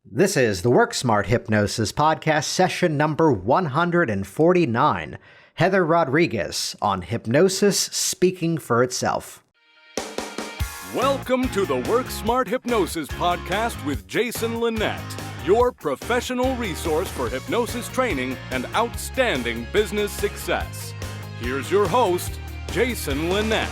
This is the Work Smart Hypnosis podcast, session number 149. Heather Rodriguez on Hypnosis speaking for itself. Welcome to the Work Smart Hypnosis podcast with Jason Linett, your professional resource for hypnosis training and outstanding business success. Here's your host, Jason Linett.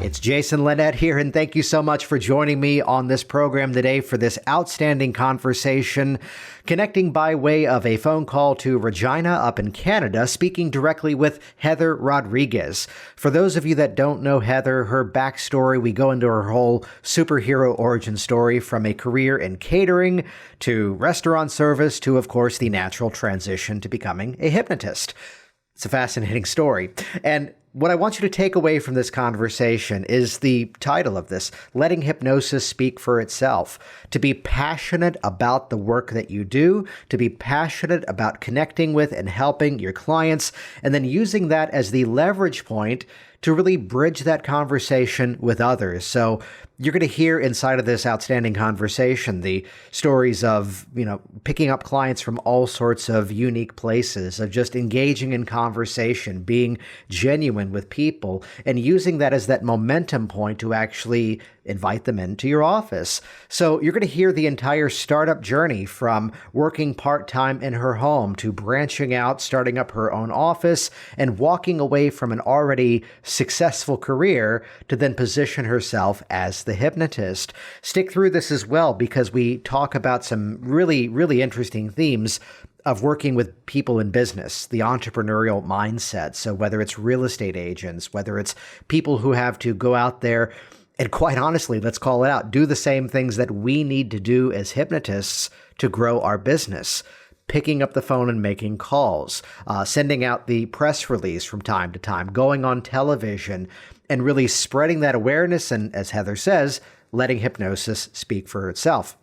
It's Jason Linett here, and thank you so much for joining me on this program today for this outstanding conversation, connecting by way of a phone call to Regina up in Canada, speaking directly with Heather Rodriguez. For those of you that don't know Heather, her backstory, we go into her whole superhero origin story from a career in catering to restaurant service to, of course, the natural transition to becoming a hypnotist. It's a fascinating story. And what I want you to take away from this conversation is the title of this, Letting Hypnosis Speak for Itself. To be passionate about the work that you do, to be passionate about connecting with and helping your clients, and then using that as the leverage point to really bridge that conversation with others. So you're going to hear inside of this outstanding conversation the stories of, picking up clients from all sorts of unique places, of just engaging in conversation, being genuine with people, and using that as that momentum point to actually invite them into your office. So you're going to hear the entire startup journey from working part-time in her home to branching out, starting up her own office, and walking away from an already successful career to then position herself as the hypnotist. Stick through this as well because we talk about some really, really interesting themes of working with people in business, the entrepreneurial mindset. So whether it's real estate agents, whether it's people who have to go out there and quite honestly, let's call it out, do the same things that we need to do as hypnotists to grow our business. Picking up the phone and making calls, sending out the press release from time to time, going on television, and really spreading that awareness and, as Heather says, letting hypnosis speak for itself.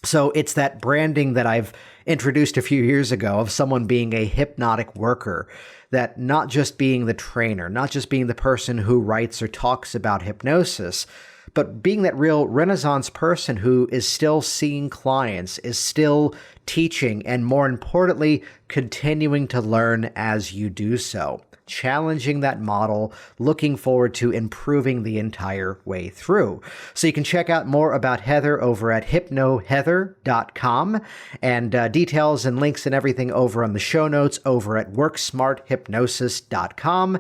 So it's that branding that I've introduced a few years ago of someone being a hypnotic worker, that not just being the trainer, not just being the person who writes or talks about hypnosis, but being that real Renaissance person who is still seeing clients, is still teaching, and more importantly, continuing to learn as you do so. Challenging that model, looking forward to improving the entire way through. So you can check out more about Heather over at hypnoheather.com and details and links and everything over on the show notes over at worksmarthypnosis.com.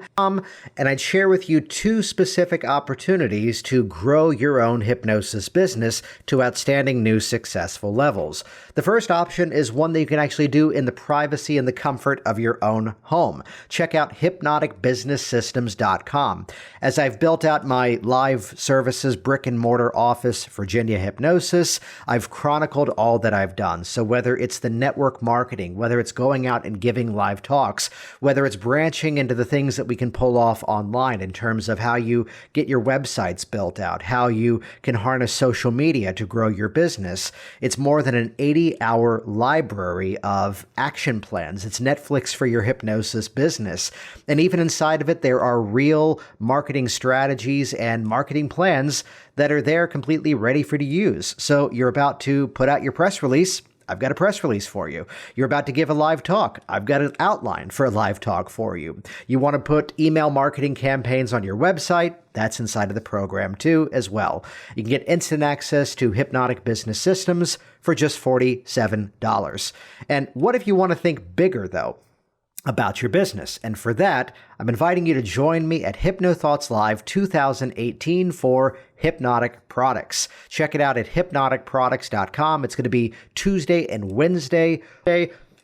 And I'd share with you two specific opportunities to grow your own hypnosis business to outstanding new successful levels. The first option is one that you can actually do in the privacy and the comfort of your own home. Check out hypnoticbusinesssystems.com. As I've built out my live services brick and mortar office, Virginia Hypnosis, I've chronicled all that I've done. So whether it's the network marketing, whether it's going out and giving live talks, whether it's branching into the things that we can pull off online in terms of how you get your websites built out, how you can harness social media to grow your business, it's more than an 80-hour library of action plans. It's Netflix for your hypnosis business. And even inside of it, there are real marketing strategies and marketing plans that are there completely ready for you to use. So you're about to put out your press release. I've got a press release for you. You're about to give a live talk. I've got an outline for a live talk for you. You want to put email marketing campaigns on your website? That's inside of the program too, as well. You can get instant access to Hypnotic Business Systems for just $47. And what if you want to think bigger, though, about your business? And for that, I'm inviting you to join me at HypnoThoughts Live 2018 for Hypnotic Products. Check it out at hypnoticproducts.com. It's going to be Tuesday and Wednesday,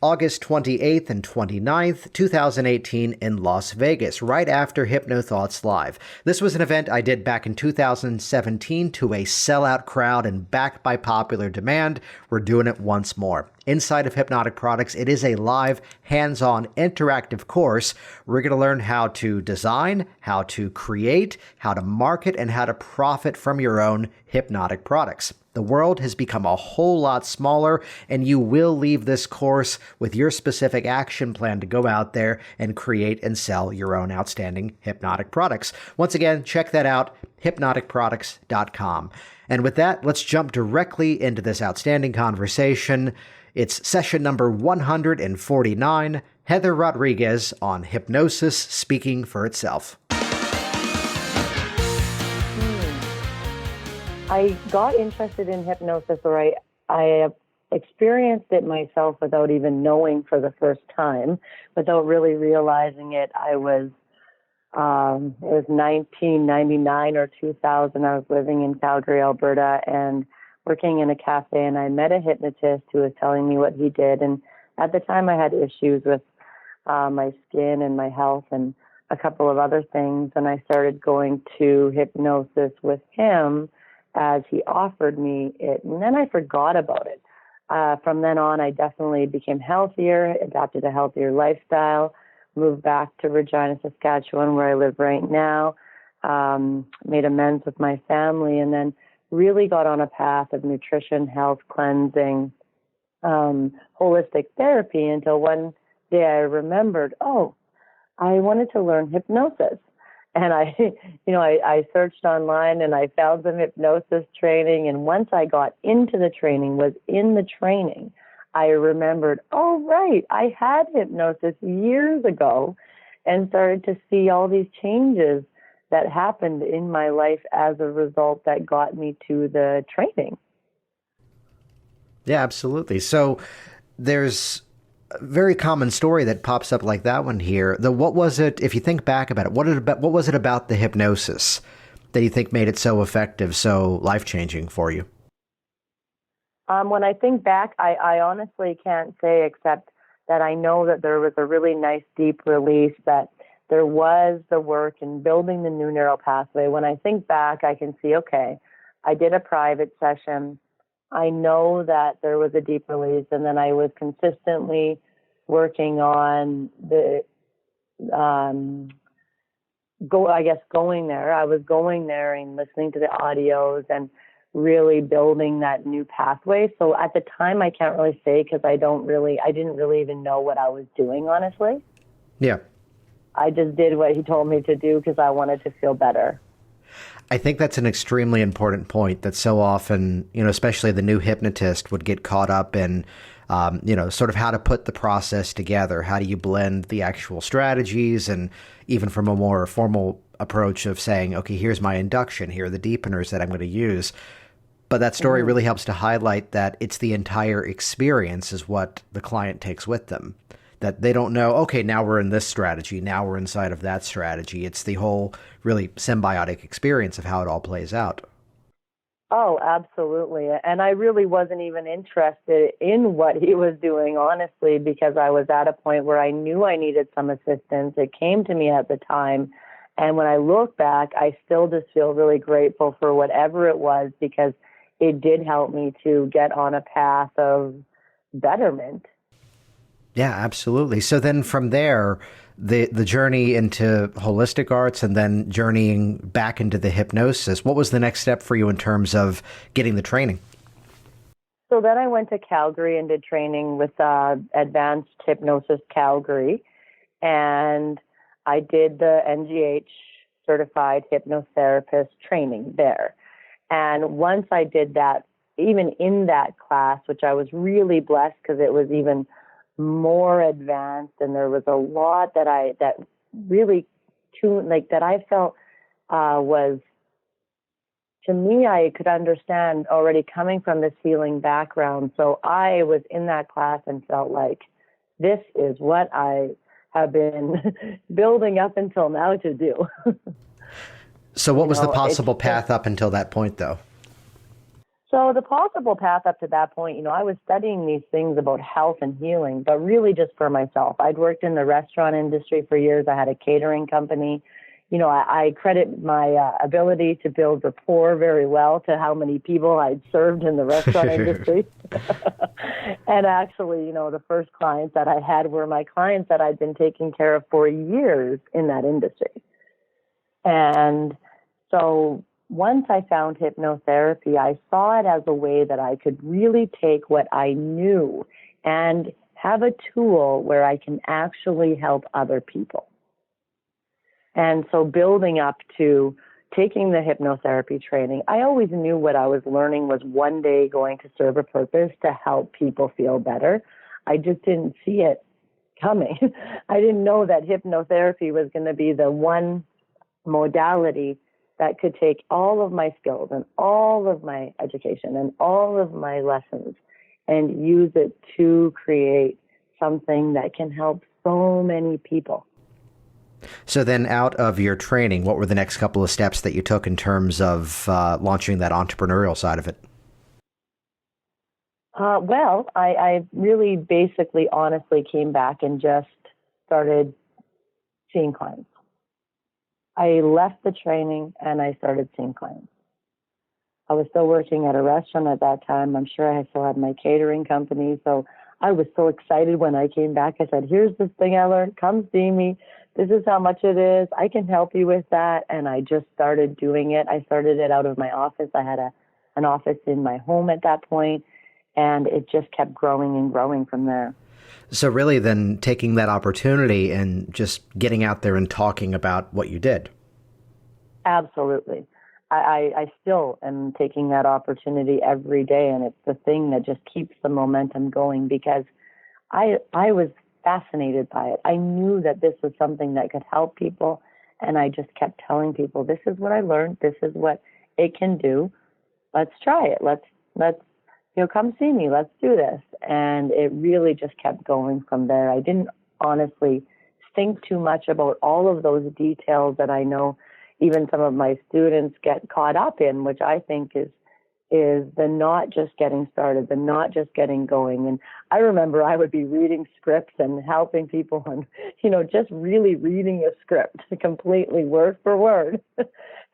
August 28th and 29th, 2018 in Las Vegas, right after HypnoThoughts Live. This was an event I did back in 2017 to a sellout crowd, and backed by popular demand, we're doing it once more. Inside of Hypnotic Products, it is a live, hands-on, interactive course. We're going to learn how to design, how to create, how to market, and how to profit from your own hypnotic products. The world has become a whole lot smaller, and you will leave this course with your specific action plan to go out there and create and sell your own outstanding hypnotic products. Once again, check that out, hypnoticproducts.com. And with that, let's jump directly into this outstanding conversation. It's session number 149, Heather Rodriguez on Hypnosis Speaking for Itself. I got interested in hypnosis, or I experienced it myself without even knowing for the first time, without really realizing it. It was 1999 or 2000. I was living in Calgary, Alberta, and working in a cafe, and I met a hypnotist who was telling me what he did. And at the time, I had issues with my skin and my health and a couple of other things, and I started going to hypnosis with him as he offered me it, and then I forgot about it. From then on, I definitely became healthier, adopted a healthier lifestyle, moved back to Regina, Saskatchewan, where I live right now, made amends with my family, and then really got on a path of nutrition, health, cleansing, holistic therapy until one day I remembered, I wanted to learn hypnosis. And I searched online and I found some hypnosis training. And once I got into the training, I remembered, right, I had hypnosis years ago, and started to see all these changes that happened in my life as a result that got me to the training. Yeah, absolutely. So there's a very common story that pops up like that one here. What was it, if you think back about it, what was it about the hypnosis that you think made it so effective, so life-changing for you? When I think back, I honestly can't say, except that I know that there was a really nice deep release, that there was the work in building the new neural pathway. When I think back, I can see, okay, I did a private session. I know that there was a deep release, and then I was consistently working on going there. I was going there and listening to the audios and really building that new pathway. So at the time, I can't really say, because I didn't really even know what I was doing, honestly. Yeah. I just did what he told me to do because I wanted to feel better. I think that's an extremely important point that so often, especially the new hypnotist would get caught up in, sort of how to put the process together. How do you blend the actual strategies, and even from a more formal approach of saying, okay, here's my induction, here are the deepeners that I'm going to use. But that story really helps to highlight that it's the entire experience is what the client takes with them. That they don't know, okay, now we're in this strategy, now we're inside of that strategy. It's the whole really symbiotic experience of how it all plays out. Oh, absolutely. And I really wasn't even interested in what he was doing, honestly, because I was at a point where I knew I needed some assistance. It came to me at the time. And when I look back, I still just feel really grateful for whatever it was, because it did help me to get on a path of betterment. Yeah, absolutely. So then from there, the journey into holistic arts and then journeying back into the hypnosis, what was the next step for you in terms of getting the training? So then I went to Calgary and did training with Advanced Hypnosis Calgary, and I did the NGH certified hypnotherapist training there. And once I did that, even in that class, which I was really blessed because it was even more advanced, and there was a lot that I felt was, to me, I could understand already coming from this healing background. So I was in that class and felt like this is what I have been building up until now to do. So what was the possible path up until that point, though? So the possible path up to that point, I was studying these things about health and healing, but really just for myself. I'd worked in the restaurant industry for years. I had a catering company. I credit my ability to build rapport very well to how many people I'd served in the restaurant industry. And actually, the first clients that I had were my clients that I'd been taking care of for years in that industry. And so once I found hypnotherapy, I saw it as a way that I could really take what I knew and have a tool where I can actually help other people. And so building up to, taking the hypnotherapy training, I always knew what I was learning was one day going to serve a purpose to help people feel better. I just didn't see it coming. I didn't know that hypnotherapy was going to be the one modality that could take all of my skills and all of my education and all of my lessons and use it to create something that can help so many people. So then out of your training, what were the next couple of steps that you took in terms of launching that entrepreneurial side of it? Well, I really basically honestly came back and just started seeing clients. I left the training and I started seeing clients. I was still working at a restaurant at that time. I'm sure I still had my catering company. So I was so excited when I came back. I said, here's this thing I learned. Come see me. This is how much it is. I can help you with that. And I just started doing it. I started it out of my office. I had an office in my home at that point, and it just kept growing and growing from there. So really then taking that opportunity and just getting out there and talking about what you did. Absolutely. I still am taking that opportunity every day, and it's the thing that just keeps the momentum going because I was fascinated by it. I knew that this was something that could help people, and I just kept telling people, this is what I learned. This is what it can do. Let's try it. Let's come see me. Let's do this. And it really just kept going from there. I didn't honestly think too much about all of those details that I know even some of my students get caught up in, which I think is the not just getting started, the not just getting going. And I remember I would be reading scripts and helping people on, just really reading a script completely word for word.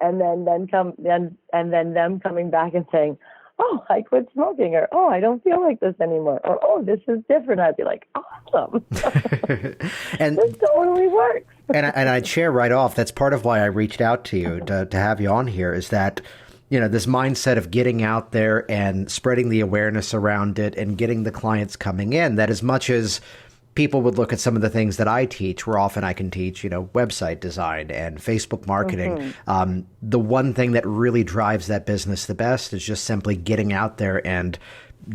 And then them coming back and saying, oh, I quit smoking, or, oh, I don't feel like this anymore, or, oh, this is different. I'd be like, awesome. And this totally works. and I'd share right off, that's part of why I reached out to you to have you on here, is that, this mindset of getting out there and spreading the awareness around it and getting the clients coming in, that as much as people would look at some of the things that I teach, where often I can teach, website design and Facebook marketing. Mm-hmm. The one thing that really drives that business the best is just simply getting out there and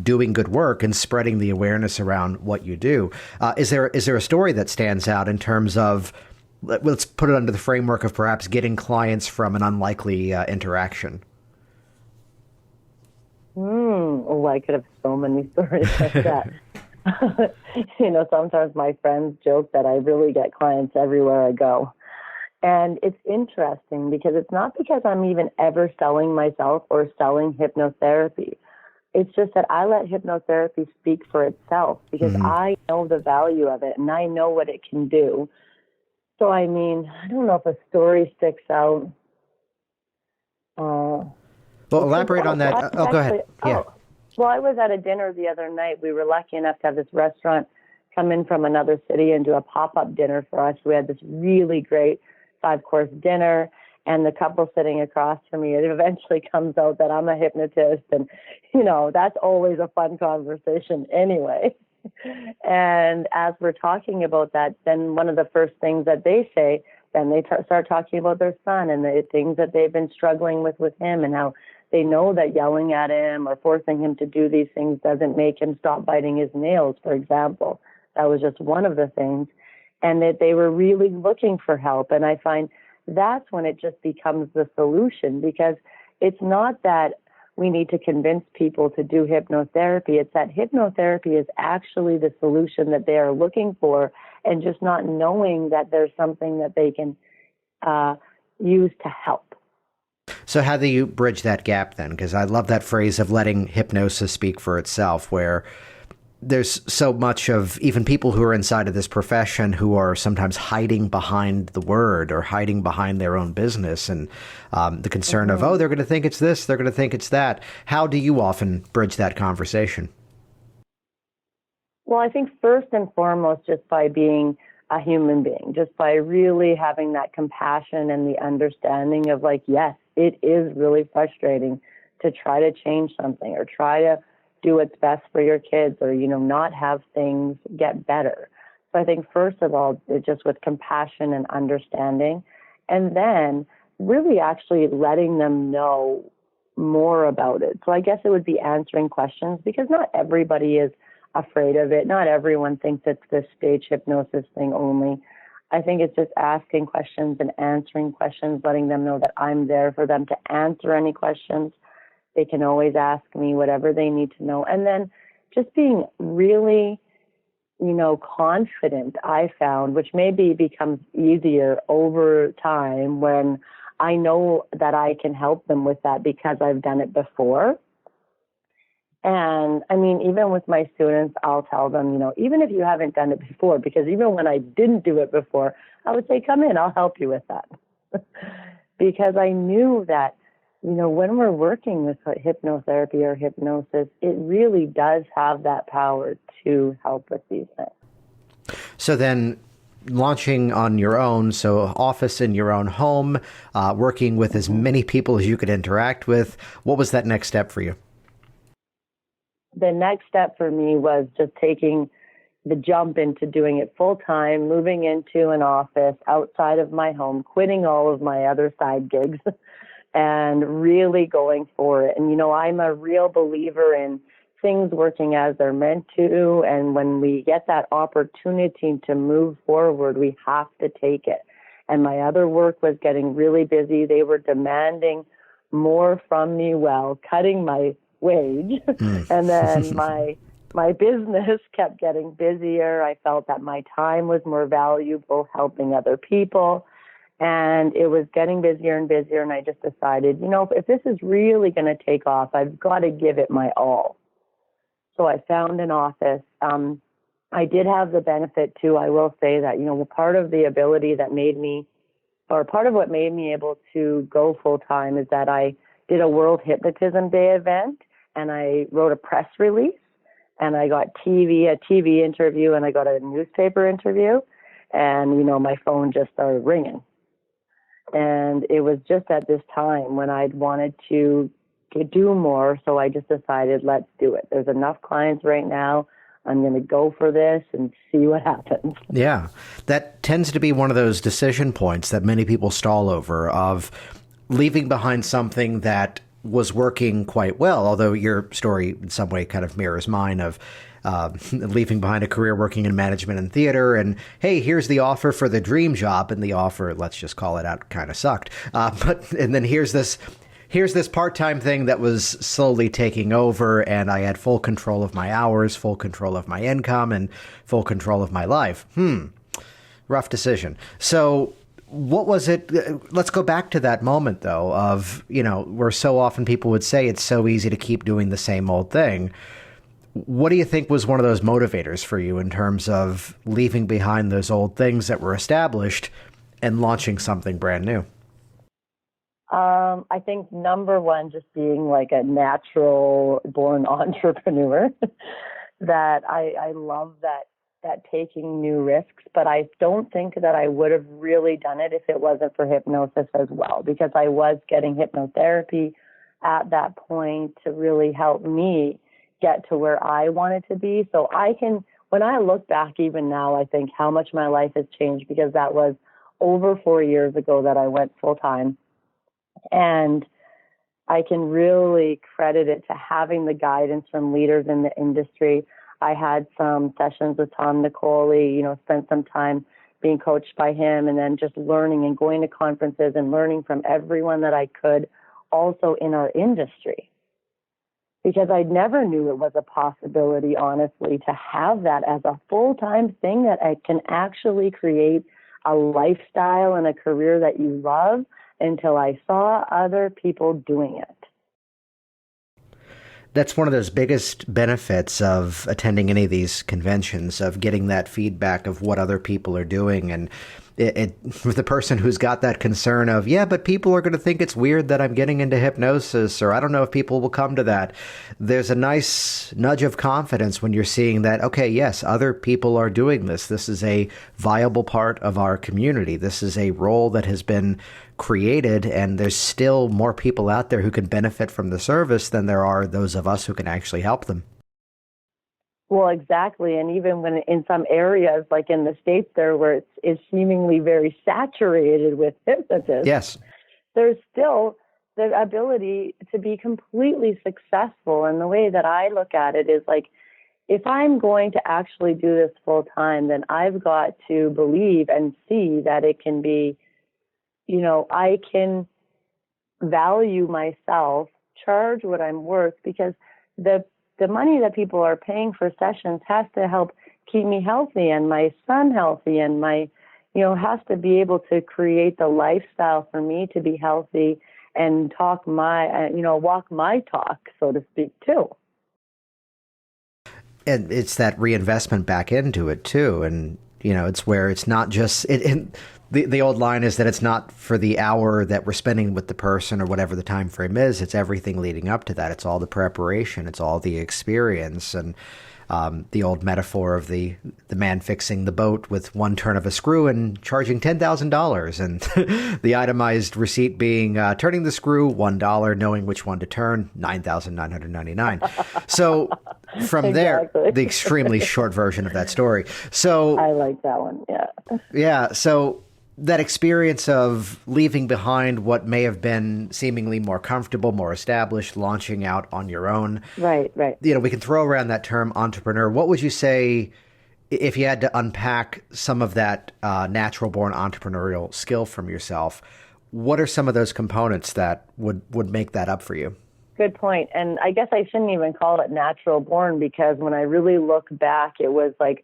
doing good work and spreading the awareness around what you do. Is there a story that stands out in terms of, let's put it under the framework of perhaps getting clients from an unlikely interaction? Oh, I could have so many stories like that. Sometimes my friends joke that I really get clients everywhere I go. And it's interesting because it's not because I'm even ever selling myself or selling hypnotherapy. It's just that I let hypnotherapy speak for itself because mm-hmm. I know the value of it and I know what it can do. So, I don't know if a story sticks out. Well, elaborate on that. Go ahead. Yeah. Well, I was at a dinner the other night. We were lucky enough to have this restaurant come in from another city and do a pop-up dinner for us. We had this really great 5-course dinner, and the couple sitting across from me, it eventually comes out that I'm a hypnotist, and, that's always a fun conversation anyway. And as we're talking about that, then one of the first things that they say, then they start talking about their son and the things that they've been struggling with him and how they know that yelling at him or forcing him to do these things doesn't make him stop biting his nails, for example. That was just one of the things. And that they were really looking for help. And I find that's when it just becomes the solution, because it's not that we need to convince people to do hypnotherapy. It's that hypnotherapy is actually the solution that they are looking for, and just not knowing that there's something that they can use to help. So how do you bridge that gap then? Because I love that phrase of letting hypnosis speak for itself, where there's so much of even people who are inside of this profession who are sometimes hiding behind the word or hiding behind their own business and the concern mm-hmm. of, they're going to think it's this, they're going to think it's that. How do you often bridge that conversation? Well, I think first and foremost, just by being a human being, just by really having that compassion and the understanding of yes, it is really frustrating to try to change something or try to do what's best for your kids or, not have things get better. So I think first of all, it's just with compassion and understanding. And then really actually letting them know more about it. So I guess it would be answering questions, because not everybody is afraid of it. Not everyone thinks it's this stage hypnosis thing only. I think it's just asking questions and answering questions, letting them know that I'm there for them to answer any questions. They can always ask me whatever they need to know. And then just being really, confident, I found, which maybe becomes easier over time when I know that I can help them with that because I've done it before. And I mean, even with my students, I'll tell them, even if you haven't done it before, because even when I didn't do it before, I would say, come in, I'll help you with that. Because I knew that, when we're working with hypnotherapy or hypnosis, it really does have that power to help with these things. So then launching on your own, so office in your own home, working with as many people as you could interact with, what was that next step for you? The next step for me was just taking the jump into doing it full time, moving into an office outside of my home, quitting all of my other side gigs, and really going for it. And, I'm a real believer in things working as they're meant to. And when we get that opportunity to move forward, we have to take it. And my other work was getting really busy. They were demanding more from me while cutting my wage. And then my business kept getting busier. I felt that my time was more valuable helping other people. And it was getting busier and busier. And I just decided, if this is really going to take off, I've got to give it my all. So I found an office. I did have the benefit too. I will say that, part of the ability that made me, or part of what made me able to go full time is that I did a World Hypnotism Day event, and I wrote a press release, and I got a TV interview, and I got a newspaper interview, and, my phone just started ringing. And it was just at this time when I'd wanted to do more, so I just decided, let's do it. There's enough clients right now. I'm going to go for this and see what happens. Yeah, that tends to be one of those decision points that many people stall over, of leaving behind something that was working quite well, although your story in some way kind of mirrors mine of leaving behind a career working in management and theater, and hey, here's the offer for the dream job, and the offer, let's just call it out, kind of sucked. And then here's this part-time thing that was slowly taking over, and I had full control of my hours, full control of my income, and full control of my life. Rough decision. So what was it? Let's go back to that moment, though, of, where so often people would say it's so easy to keep doing the same old thing. What do you think was one of those motivators for you in terms of leaving behind those old things that were established and launching something brand new? I think number one, just being like a natural born entrepreneur, that I love that taking new risks, but I don't think that I would have really done it if it wasn't for hypnosis as well, because I was getting hypnotherapy at that point to really help me get to where I wanted to be. So when I look back even now, I think how much my life has changed, because that was over 4 years ago that I went full time. And I can really credit it to having the guidance from leaders in the industry. I had some sessions with Tom Nicoli, spent some time being coached by him, and then just learning and going to conferences and learning from everyone that I could, also in our industry. Because I never knew it was a possibility, honestly, to have that as a full-time thing, that I can actually create a lifestyle and a career that you love, until I saw other people doing it. That's one of those biggest benefits of attending any of these conventions, of getting that feedback of what other people are doing. And with the person who's got that concern of, yeah, but people are going to think it's weird that I'm getting into hypnosis, or I don't know if people will come to that. There's a nice nudge of confidence when you're seeing that, okay, yes, other people are doing this. This is a viable part of our community. This is a role that has been created, and there's still more people out there who can benefit from the service than there are those of us who can actually help them. Well, exactly. And even when in some areas, like in the States there, where it's seemingly very saturated with hypnotists. Yes. there's still the ability to be completely successful. And the way that I look at it is like, if I'm going to actually do this full time, then I've got to believe and see that it can be, I can value myself, charge what I'm worth, because the money that people are paying for sessions has to help keep me healthy and my son healthy, and my, has to be able to create the lifestyle for me to be healthy and talk my, walk my talk, so to speak, too. And it's that reinvestment back into it too. And, it's where it's not just the old line is that it's not for the hour that we're spending with the person or whatever the time frame is. It's everything leading up to that. It's all the preparation. It's all the experience. And the old metaphor of the man fixing the boat with one turn of a screw and charging $10,000, and the itemized receipt being turning the screw $1, knowing which one to turn, $9,999. So from there, the extremely short version of that story. So I like that one. Yeah. Yeah. So that experience of leaving behind what may have been seemingly more comfortable, more established, launching out on your own. Right. We can throw around that term entrepreneur. What would you say if you had to unpack some of that natural-born entrepreneurial skill from yourself? What are some of those components that would make that up for you? Good point. And I guess I shouldn't even call it natural born, because when I really look back, it was like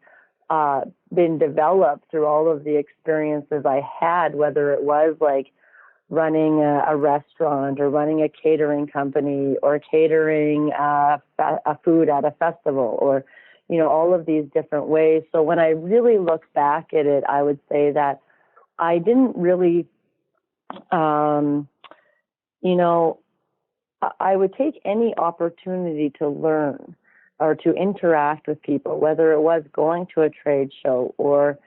been developed through all of the experiences I had, whether it was like running a restaurant or running a catering company or catering a food at a festival, or, all of these different ways. So when I really look back at it, I would say that I didn't really, I would take any opportunity to learn or to interact with people, whether it was going to a trade show or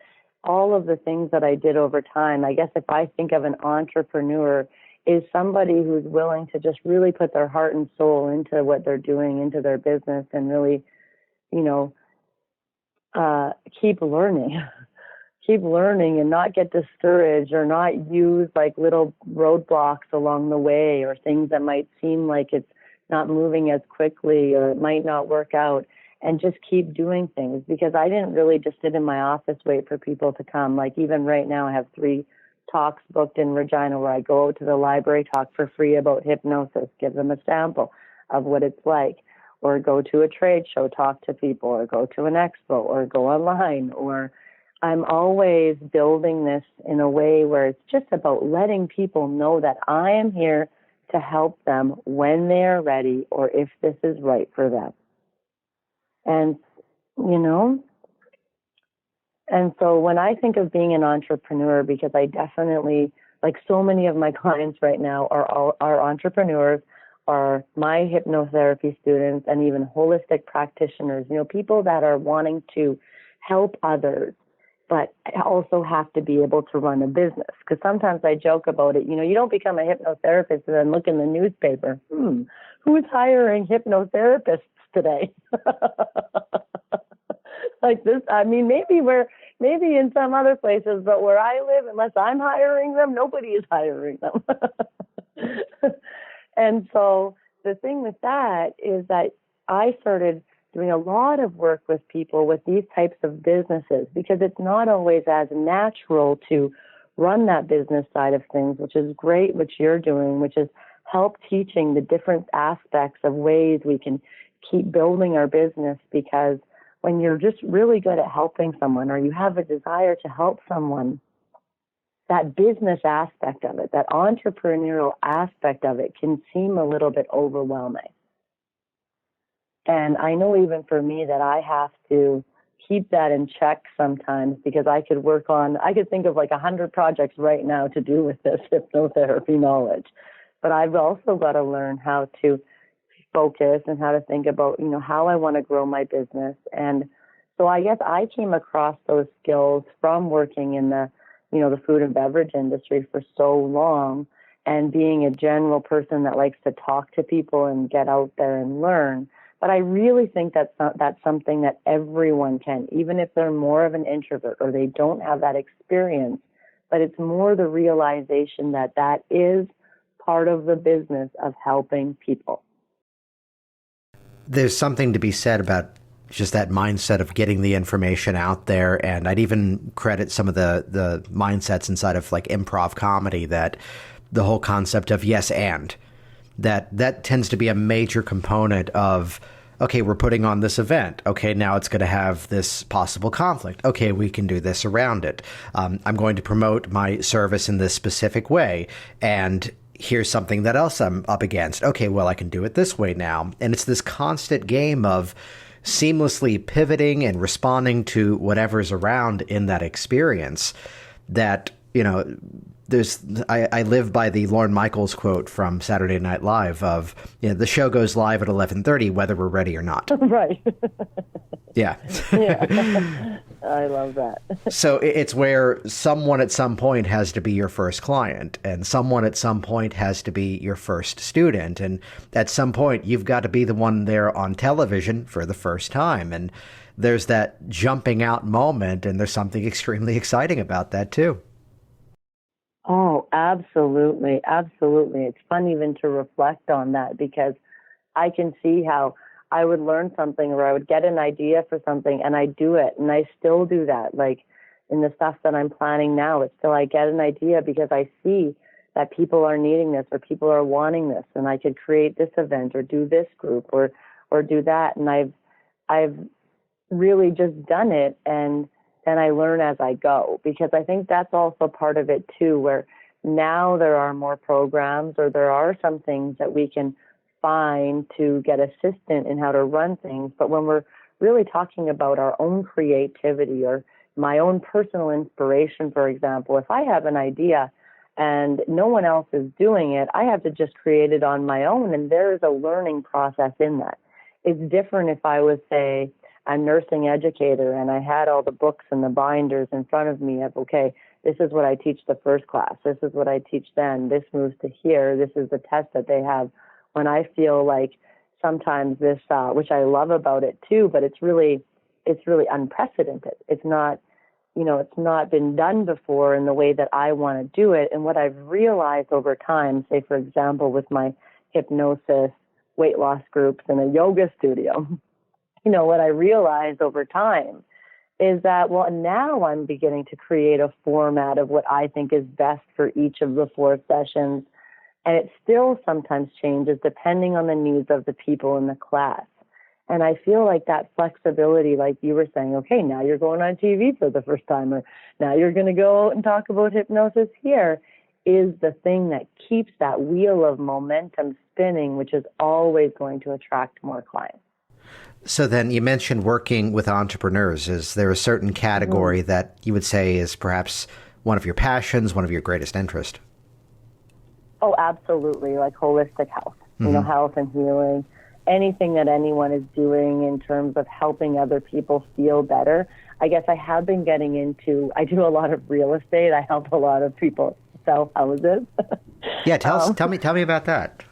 all of the things that I did over time. I guess if I think of an entrepreneur, is somebody who's willing to just really put their heart and soul into what they're doing, into their business, and really, keep learning. Keep learning and not get discouraged, or not use like little roadblocks along the way, or things that might seem like it's not moving as quickly, or it might not work out, and just keep doing things. Because I didn't really just sit in my office, wait for people to come. Like even right now, I have 3 talks booked in Regina where I go to the library, talk for free about hypnosis, give them a sample of what it's like, or go to a trade show, talk to people, or go to an expo, or go online, or I'm always building this in a way where it's just about letting people know that I am here to help them when they're ready, or if this is right for them. And, and so when I think of being an entrepreneur, because I definitely, like so many of my clients right now are entrepreneurs, are my hypnotherapy students, and even holistic practitioners, people that are wanting to help others, but also have to be able to run a business. Because sometimes I joke about it, you don't become a hypnotherapist and then look in the newspaper, who's hiring hypnotherapists today? Like this, I mean, maybe in some other places, but where I live, unless I'm hiring them, nobody is hiring them. And so the thing with that is that I started doing a lot of work with people with these types of businesses, because it's not always as natural to run that business side of things, which is great, which you're doing, which is help teaching the different aspects of ways we can keep building our business. Because when you're just really good at helping someone, or you have a desire to help someone, that business aspect of it, that entrepreneurial aspect of it, can seem a little bit overwhelming. And I know even for me that I have to keep that in check sometimes, because I could think of like 100 projects right now to do with this hypnotherapy knowledge. But I've also got to learn how to focus and how to think about, how I want to grow my business. And so I guess I came across those skills from working in the food and beverage industry for so long, and being a general person that likes to talk to people and get out there and learn. But I really think that's something that everyone can, even if they're more of an introvert or they don't have that experience. But it's more the realization that is part of the business of helping people. There's something to be said about just that mindset of getting the information out there. And I'd even credit some of the mindsets inside of like improv comedy, that the whole concept of yes and, that tends to be a major component of, okay, we're putting on this event. Okay, now it's going to have this possible conflict. Okay, we can do this around it. I'm going to promote my service in this specific way. And here's something that else I'm up against. Okay, well, I can do it this way now. And it's this constant game of seamlessly pivoting and responding to whatever's around in that experience that, I live by the Lorne Michaels quote from Saturday Night Live of, the show goes live at 11:30, whether we're ready or not. Right. Yeah. Yeah. I love that. So it's where someone at some point has to be your first client, and someone at some point has to be your first student. And at some point, you've got to be the one there on television for the first time. And there's that jumping out moment, and there's something extremely exciting about that too. Oh, absolutely. Absolutely. It's fun even to reflect on that, because I can see how I would learn something, or I would get an idea for something and I do it. And I still do that. Like in the stuff that I'm planning now, it's still, I get an idea because I see that people are needing this, or people are wanting this, and I could create this event or do this group or do that. And I've really just done it. And then I learn as I go, because I think that's also part of it too, where now there are more programs, or there are some things that we can find to get assistance in how to run things. But when we're really talking about our own creativity or my own personal inspiration, for example, if I have an idea and no one else is doing it, I have to just create it on my own. And there is a learning process in that. It's different if I was, say, a nursing educator and I had all the books and the binders in front of me of, okay, this is what I teach the first class. This is what I teach then. This moves to here. This is the test that they have. When I feel like sometimes this, which I love about it too, but it's really unprecedented. It's not, it's not been done before in the way that I want to do it. And what I've realized over time, say, for example, with my hypnosis, weight loss groups in a yoga studio, what I realized over time is that, well, now I'm beginning to create a format of what I think is best for each of the 4 sessions. And it still sometimes changes depending on the needs of the people in the class. And I feel like that flexibility, like you were saying, okay, now you're going on TV for the first time, or now you're going to go out and talk about hypnosis here, is the thing that keeps that wheel of momentum spinning, which is always going to attract more clients. So then you mentioned working with entrepreneurs. Is there a certain category that you would say is perhaps one of your passions, one of your greatest interest? Oh, absolutely. Like holistic health, health and healing, anything that anyone is doing in terms of helping other people feel better. I guess I have been getting into, I do a lot of real estate. I help a lot of people sell houses. Yeah. Tell me about that.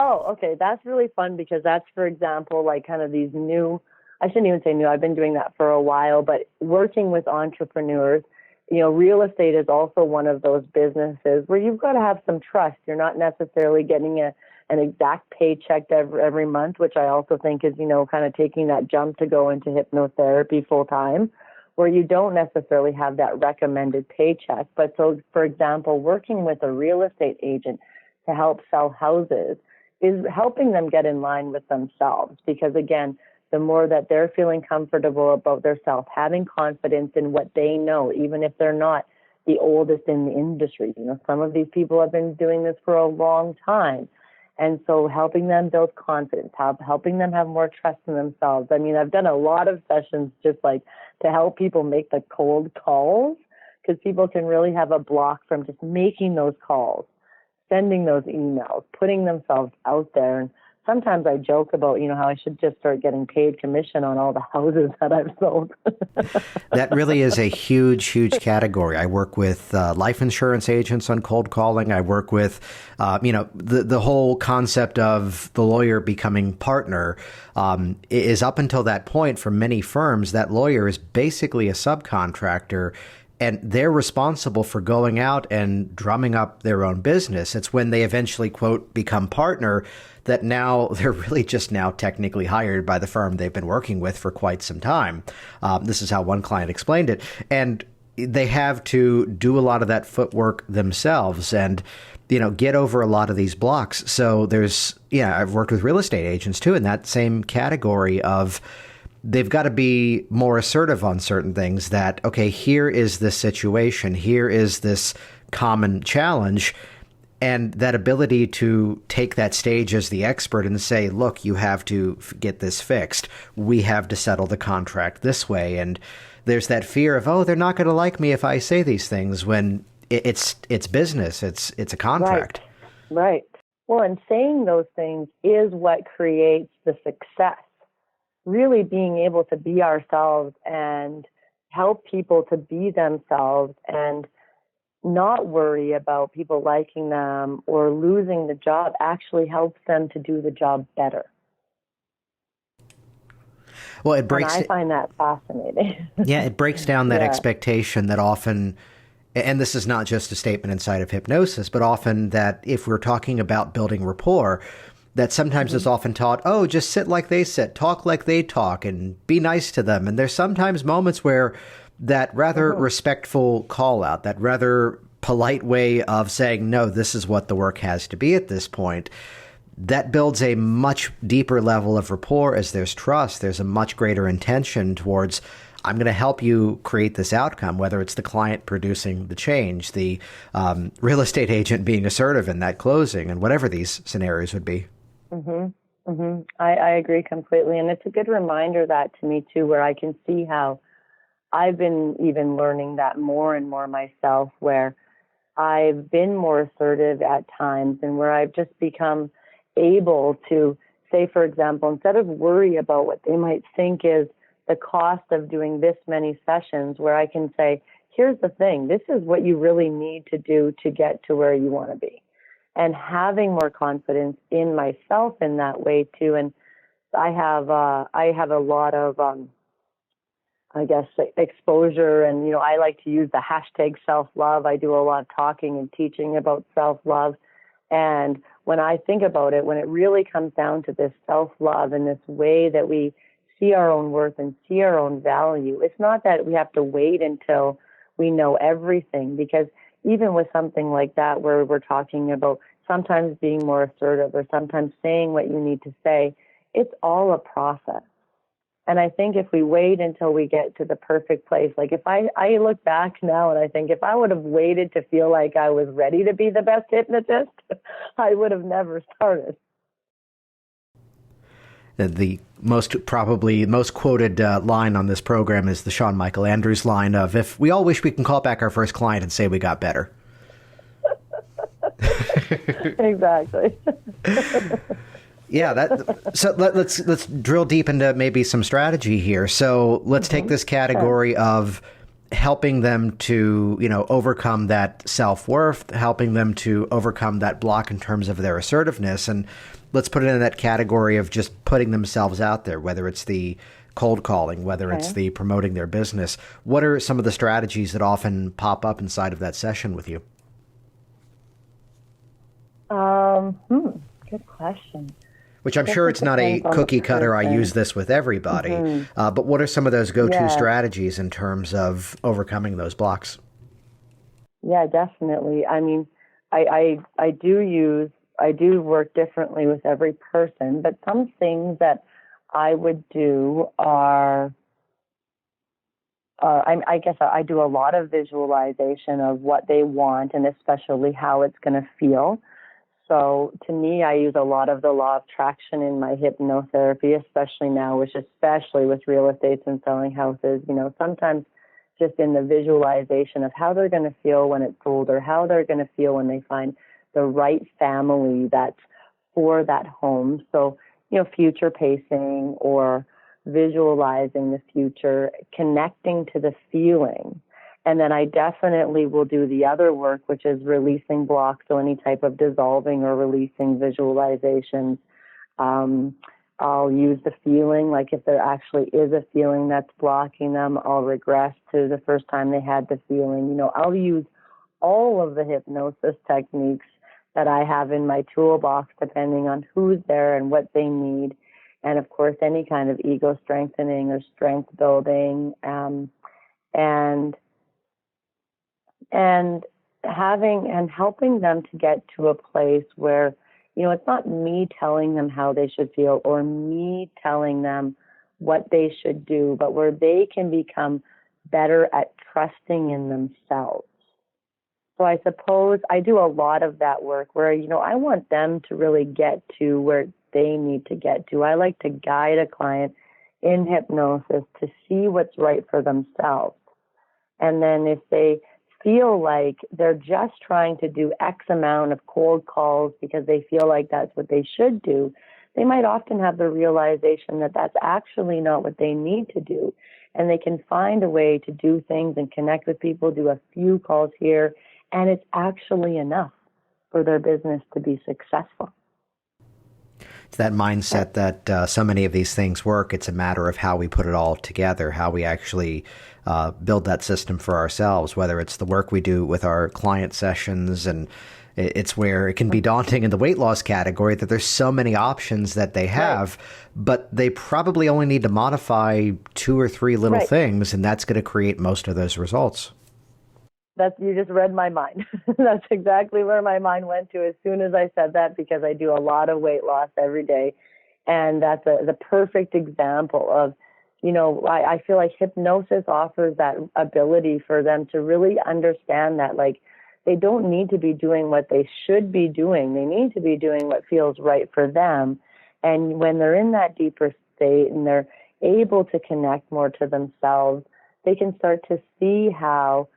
Oh, okay. That's really fun, because that's, for example, like kind of these new, I shouldn't even say new, I've been doing that for a while, but working with entrepreneurs. Real estate is also one of those businesses where you've got to have some trust. You're not necessarily getting an exact paycheck every month, which I also think is, kind of taking that jump to go into hypnotherapy full time, where you don't necessarily have that recommended paycheck. But so, for example, working with a real estate agent to help sell houses is helping them get in line with themselves, because again, the more that they're feeling comfortable about their self, having confidence in what they know, even if they're not the oldest in the industry. Some of these people have been doing this for a long time. And so helping them build confidence, helping them have more trust in themselves. I mean, I've done a lot of sessions just like to help people make the cold calls, because people can really have a block from just making those calls, sending those emails, putting themselves out there. And sometimes I joke about, how I should just start getting paid commission on all the houses that I've sold. That really is a huge, huge category. I work with life insurance agents on cold calling. I work with, the whole concept of the lawyer becoming partner is up until that point for many firms, that lawyer is basically a subcontractor. and they're responsible for going out and drumming up their own business. It's when they eventually, quote, become partner that now they're really just now technically hired by the firm they've been working with for quite some time. This is how one client explained it. And they have to do a lot of that footwork themselves and, get over a lot of these blocks. So I've worked with real estate agents too in that same category of they've got to be more assertive on certain things that, okay, here is this situation, here is this common challenge, and that ability to take that stage as the expert and say, look, you have to get this fixed. We have to settle the contract this way. And there's that fear of, oh, they're not going to like me if I say these things when it's business. It's a contract. Right. Well, and saying those things is what creates the success. Really being able to be ourselves and help people to be themselves and not worry about people liking them or losing the job actually helps them to do the job better. Well, it breaks. And I find that fascinating. Yeah, it breaks down that expectation that often, and this is not just a statement inside of hypnosis, but often that if we're talking about building rapport, that sometimes is often taught, oh, just sit like they sit, talk like they talk, and be nice to them. And there's sometimes moments where that rather respectful call out, that rather polite way of saying, no, this is what the work has to be at this point, that builds a much deeper level of rapport. As there's trust, there's a much greater intention towards, I'm going to help you create this outcome, whether it's the client producing the change, the real estate agent being assertive in that closing, and whatever these scenarios would be. I agree completely. And it's a good reminder that to me too, where I can see how I've been even learning that more and more myself, where I've been more assertive at times and where I've just become able to say, for example, instead of worry about what they might think is the cost of doing this many sessions, where I can say, here's the thing, this is what you really need to do to get to where you want to be. And having more confidence in myself in that way too. And I have a lot of, I guess, exposure. And, I like to use the hashtag self-love. I do a lot of talking and teaching about self-love. And when I think about it, when it really comes down to this self-love and this way that we see our own worth and see our own value, it's not that we have to wait until we know everything, because even with something like that, where we're talking about sometimes being more assertive or sometimes saying what you need to say, it's all a process. And I think if we wait until we get to the perfect place, like if I look back now and I think if I would have waited to feel like I was ready to be the best hypnotist, I would have never started. The most quoted line on this program is the Shawn Michael Andrews line of, if we all wish we can call back our first client and say we got better. Exactly. Yeah, so let's drill deep into maybe some strategy here. So let's take this category of helping them to, overcome that self-worth, helping them to overcome that block in terms of their assertiveness. And let's put it in that category of just putting themselves out there, whether it's the cold calling, whether it's the promoting their business. What are some of the strategies that often pop up inside of that session with you? Good question. Which I'm sure it's not a cookie cutter, I use this with everybody, but what are some of those go-to strategies in terms of overcoming those blocks? Yeah, definitely. I mean, I do work differently with every person, but some things that I would do are, I guess I do a lot of visualization of what they want and especially how it's going to feel. So to me, I use a lot of the law of attraction in my hypnotherapy, especially now, especially with real estate and selling houses. Sometimes just in the visualization of how they're going to feel when it's sold, or how they're going to feel when they find the right family that's for that home. So, future pacing or visualizing the future, connecting to the feeling. And then I definitely will do the other work, which is releasing blocks, so any type of dissolving or releasing visualizations. I'll use the feeling, like if there actually is a feeling that's blocking them, I'll regress to the first time they had the feeling. I'll use all of the hypnosis techniques that I have in my toolbox, depending on who's there and what they need. And of course, any kind of ego strengthening or strength building, and helping them to get to a place where, it's not me telling them how they should feel or me telling them what they should do, but where they can become better at trusting in themselves. So I suppose I do a lot of that work where, I want them to really get to where they need to get to. I like to guide a client in hypnosis to see what's right for themselves. And then if they feel like they're just trying to do X amount of cold calls because they feel like that's what they should do, they might often have the realization that that's actually not what they need to do. And they can find a way to do things and connect with people, do a few calls here, and it's actually enough for their business to be successful. It's that mindset that so many of these things work. It's a matter of how we put it all together, how we actually build that system for ourselves, whether it's the work we do with our client sessions. And it's where it can be daunting in the weight loss category that there's so many options that they have, but they probably only need to modify 2 or 3 little things, and that's going to create most of those results. You just read my mind. That's exactly where my mind went to as soon as I said that, because I do a lot of weight loss every day. And that's the perfect example of, I feel like hypnosis offers that ability for them to really understand that, like, they don't need to be doing what they should be doing. They need to be doing what feels right for them. And when they're in that deeper state and they're able to connect more to themselves, they can start to see how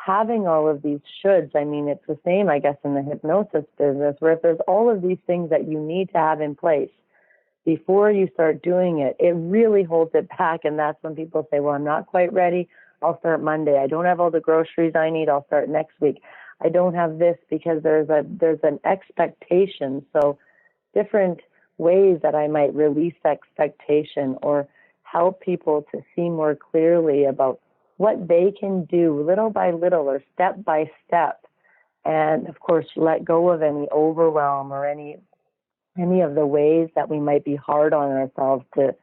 having all of these shoulds, it's the same, I guess, in the hypnosis business, where if there's all of these things that you need to have in place before you start doing it, it really holds it back. And that's when people say, well, I'm not quite ready. I'll start Monday. I don't have all the groceries I need. I'll start next week. I don't have this, because there's an expectation. So different ways that I might release expectation or help people to see more clearly about what they can do little by little or step by step. And of course, let go of any overwhelm or any of the ways that we might be hard on ourselves for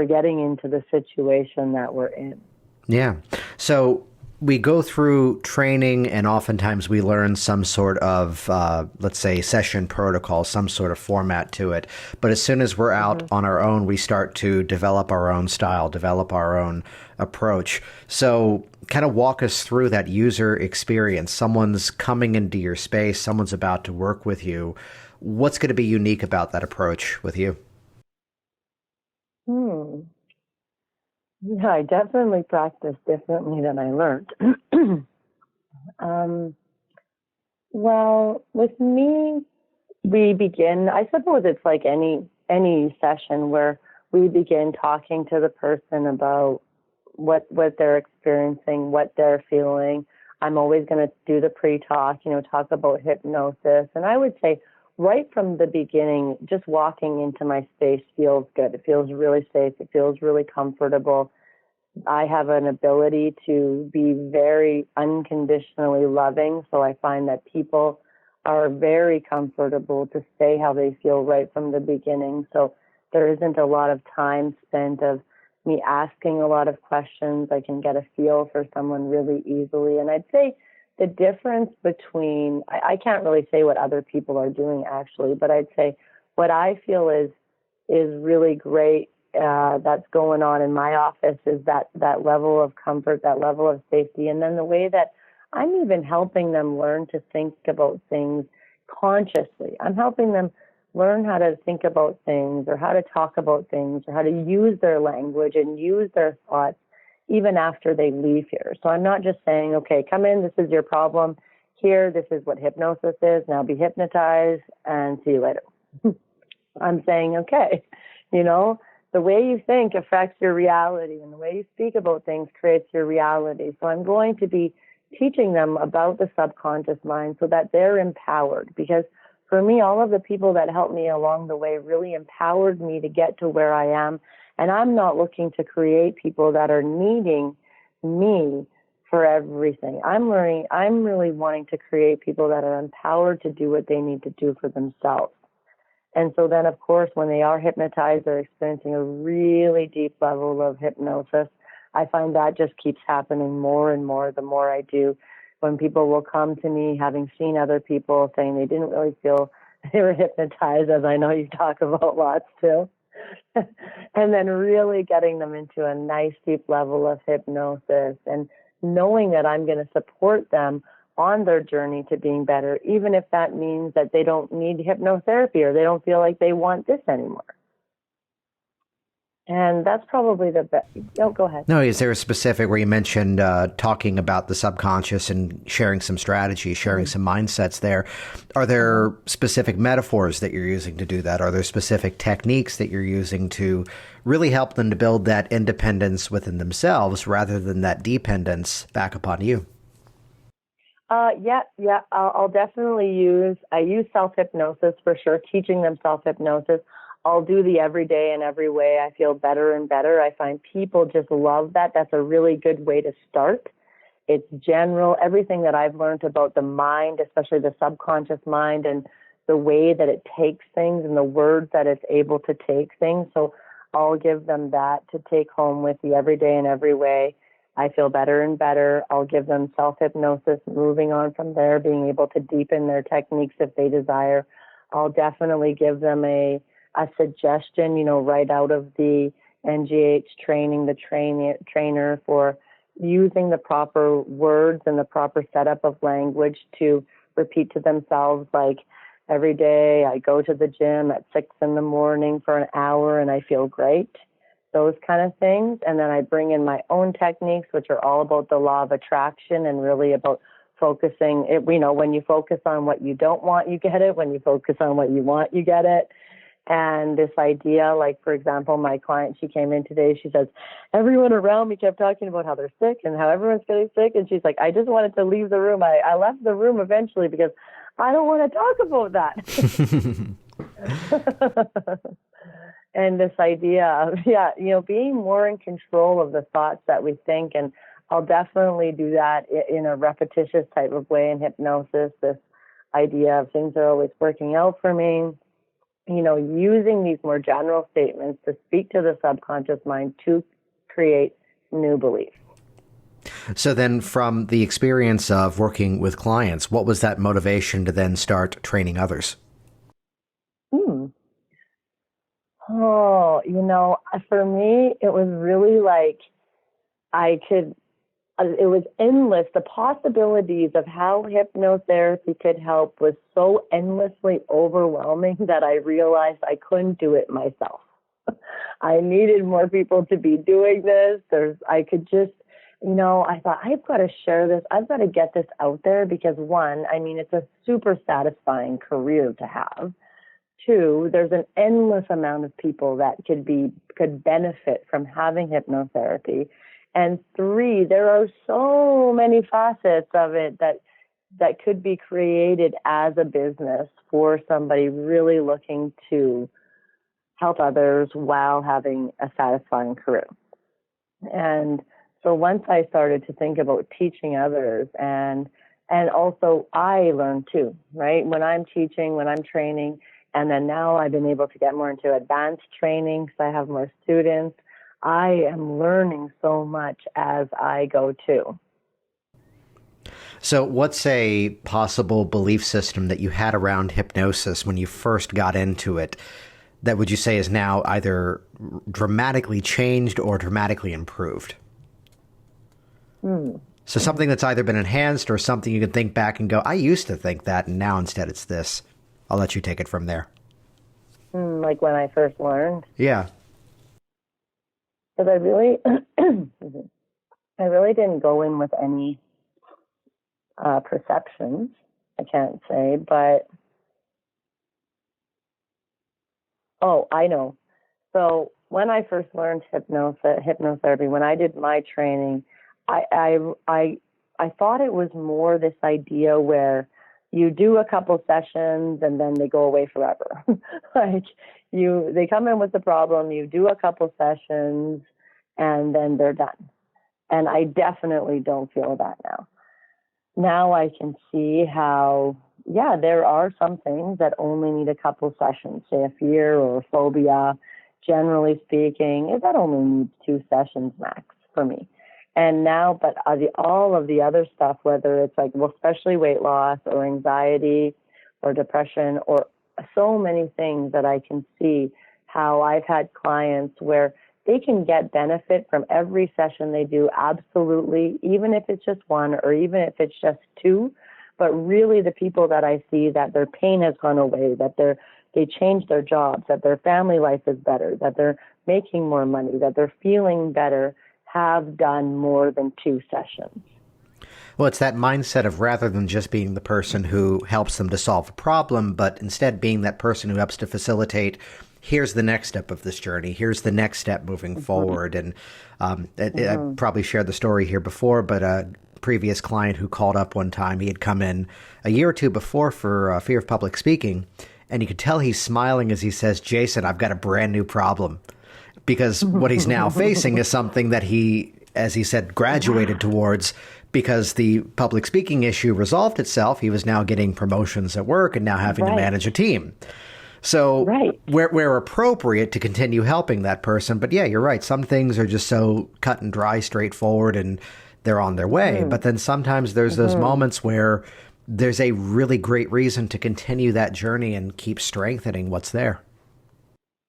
getting into the situation that we're in. Yeah. So we go through training, and oftentimes we learn some sort of, let's say, session protocol, some sort of format to it. But as soon as we're out on our own, we start to develop our own style, develop our own approach. So kind of walk us through that user experience. Someone's coming into your space, someone's about to work with you. What's going to be unique about that approach with you? Yeah, I definitely practice differently than I learned. Well, with me, we begin, I suppose it's like any session where we begin talking to the person about what they're experiencing, what they're feeling. I'm always going to do the pre-talk, talk about hypnosis. And I would say right from the beginning, just walking into my space feels good. It feels really safe. It feels really comfortable. I have an ability to be very unconditionally loving. So I find that people are very comfortable to say how they feel right from the beginning. So there isn't a lot of time spent of me asking a lot of questions. I can get a feel for someone really easily. And I'd say the difference between, I can't really say what other people are doing actually, but I'd say what I feel is really great that's going on in my office is that level of comfort, that level of safety. And then the way that I'm even helping them learn to think about things consciously. I'm helping them learn how to think about things or how to talk about things or how to use their language and use their thoughts even after they leave here. So I'm not just saying, okay, come in, this is your problem. Here, this is what hypnosis is. Now be hypnotized and see you later. I'm saying, okay, the way you think affects your reality, and the way you speak about things creates your reality. So I'm going to be teaching them about the subconscious mind so that they're empowered, because for me, all of the people that helped me along the way really empowered me to get to where I am. And I'm not looking to create people that are needing me for everything. I'm really wanting to create people that are empowered to do what they need to do for themselves. And so then, of course, when they are hypnotized, they're experiencing a really deep level of hypnosis. I find that just keeps happening more and more the more I do. When people will come to me, having seen other people saying they didn't really feel they were hypnotized, as I know you talk about lots too, and then really getting them into a nice deep level of hypnosis and knowing that I'm going to support them on their journey to being better, even if that means that they don't need hypnotherapy or they don't feel like they want this anymore. And that's probably the best. Oh, go ahead. No, is there a specific where you mentioned talking about the subconscious and sharing some strategies, sharing some mindsets there? Are there specific metaphors that you're using to do that? Are there specific techniques that you're using to really help them to build that independence within themselves rather than that dependence back upon you? Yeah. I'll definitely use self-hypnosis for sure, teaching them self-hypnosis. I'll do the every day and every way. I feel better and better. I find people just love that. That's a really good way to start. It's general. Everything that I've learned about the mind, especially the subconscious mind and the way that it takes things and the words that it's able to take things. So I'll give them that to take home with the every day and every way. I feel better and better. I'll give them self-hypnosis, moving on from there, being able to deepen their techniques if they desire. I'll definitely give them a suggestion, right out of the NGH training, the trainer for using the proper words and the proper setup of language to repeat to themselves, like every day I go to the gym at 6 a.m. for an hour and I feel great. Those kind of things. And then I bring in my own techniques, which are all about the law of attraction and really about focusing. When you focus on what you don't want, you get it. When you focus on what you want, you get it. And this idea, like, for example, my client, she came in today, she says, everyone around me kept talking about how they're sick and how everyone's getting sick. And she's like, I just wanted to leave the room. I left the room eventually because I don't want to talk about that. And this idea of, being more in control of the thoughts that we think. And I'll definitely do that in a repetitious type of way in hypnosis. This idea of things are always working out for me. Using these more general statements to speak to the subconscious mind to create new beliefs. So then from the experience of working with clients, what was that motivation to then start training others? Oh, for me, it was really like it was endless. The possibilities of how hypnotherapy could help was so endlessly overwhelming that I realized I couldn't do it myself. I needed more people to be doing this. I thought, I've got to share this. I've got to get this out there because one, it's a super satisfying career to have. Two, there's an endless amount of people that could benefit from having hypnotherapy. And three, there are so many facets of it that could be created as a business for somebody really looking to help others while having a satisfying career. And so once I started to think about teaching others and also I learn too, right? When I'm teaching, when I'm training, and then now I've been able to get more into advanced training because I have more students. I am learning so much as I go too. So what's a possible belief system that you had around hypnosis when you first got into it that would you say is now either dramatically changed or dramatically improved? So something that's either been enhanced or something you can think back and go, I used to think that and now instead it's this. I'll let you take it from there. Like when I first learned? Yeah. Because I really didn't go in with any perceptions, I can't say, but I know. So when I first learned hypnotherapy, when I did my training, I thought it was more this idea where, you do a couple sessions and then they go away forever. They come in with the problem, you do a couple sessions, and then they're done. And I definitely don't feel that now. Now I can see how, there are some things that only need a couple sessions, say a fear or a phobia. Generally speaking, that only needs 2 sessions max for me. And now, but all of the other stuff, whether it's especially weight loss or anxiety or depression or so many things that I can see how I've had clients where they can get benefit from every session they do, absolutely, even if it's just 1 or even if it's just 2. But really the people that I see that their pain has gone away, that they changed their jobs, that their family life is better, that they're making more money, that they're feeling better, have done more than 2 sessions. Well, it's that mindset of rather than just being the person who helps them to solve a problem, but instead being that person who helps to facilitate, here's the next step of this journey, here's the next step moving forward. And I probably shared the story here before, but a previous client who called up one time, he had come in a year or 2 before for fear of public speaking, and you could tell he's smiling as he says, Jason, I've got a brand new problem. Because what he's now facing is something that he, as he said, graduated towards because the public speaking issue resolved itself. He was now getting promotions at work and now having to manage a team. So where appropriate to continue helping that person. But yeah, you're right. Some things are just so cut and dry, straightforward, and they're on their way. But then sometimes there's those moments where there's a really great reason to continue that journey and keep strengthening what's there.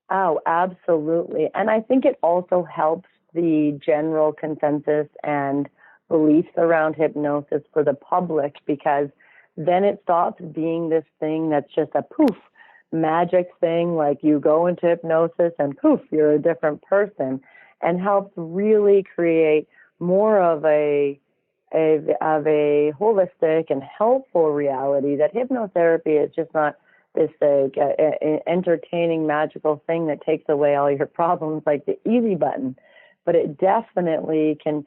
Oh, absolutely. And I think it also helps the general consensus and beliefs around hypnosis for the public, because then it stops being this thing that's just a poof, magic thing, like you go into hypnosis and poof, you're a different person, and helps really create more of a holistic and helpful reality that hypnotherapy is just not this entertaining, magical thing that takes away all your problems like the easy button. But it definitely can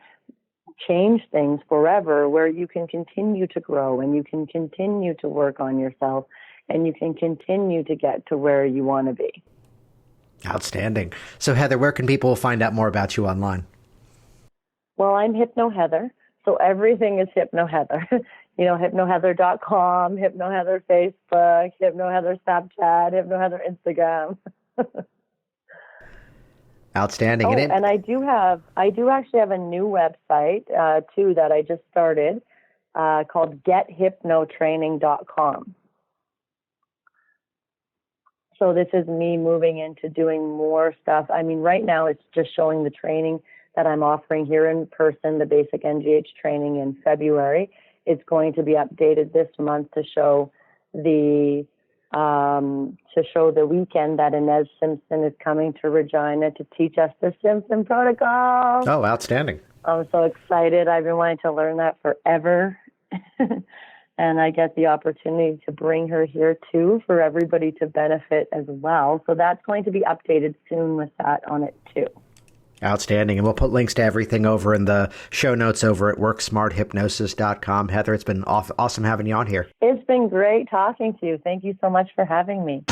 change things forever, where you can continue to grow and you can continue to work on yourself and you can continue to get to where you want to be. Outstanding. So Heather, where can people find out more about you online? Well, I'm Hypno Heather, so everything is Hypno Heather. hypnoheather.com, Hypno Heather Facebook, Hypno Heather Snapchat, Hypno Heather Instagram. Outstanding. Oh, and I do actually have a new website too that I just started called gethypnotraining.com. So this is me moving into doing more stuff. I mean, right now it's just showing the training that I'm offering here in person, the basic NGH training in February. It's going to be updated this month to show the weekend that Inez Simpson is coming to Regina to teach us the Simpson protocol. Oh, outstanding. I'm so excited. I've been wanting to learn that forever. And I get the opportunity to bring her here too for everybody to benefit as well. So that's going to be updated soon with that on it too. Outstanding. And we'll put links to everything over in the show notes over at worksmarthypnosis.com. Heather, it's been awesome having you on here. It's been great talking to you. Thank you so much for having me.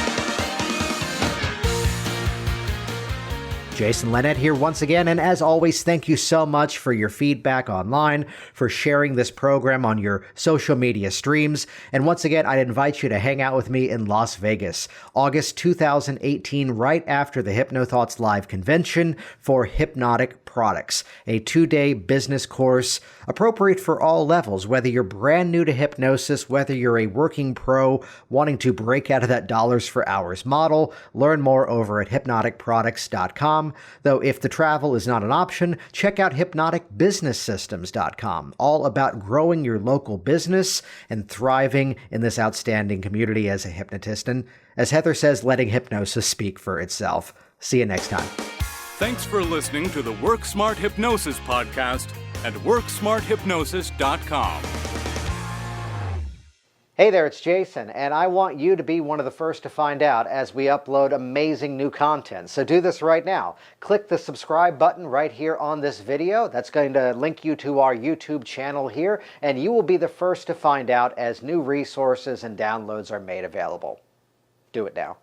Jason Linett here once again, and as always, thank you so much for your feedback online, for sharing this program on your social media streams, and once again, I'd invite you to hang out with me in Las Vegas, August 2018, right after the HypnoThoughts Live convention for Hypnotic Products, a 2-day business course appropriate for all levels, whether you're brand new to hypnosis, whether you're a working pro wanting to break out of that dollars for hours model. Learn more over at hypnoticproducts.com. Though if the travel is not an option, check out hypnoticbusinesssystems.com, all about growing your local business and thriving in this outstanding community as a hypnotist. And as Heather says, letting hypnosis speak for itself. See you next time. Thanks for listening to the Work Smart Hypnosis podcast at WorkSmartHypnosis.com. Hey there, it's Jason, and I want you to be one of the first to find out as we upload amazing new content. So do this right now. Click the subscribe button right here on this video. That's going to link you to our YouTube channel here, and you will be the first to find out as new resources and downloads are made available. Do it now.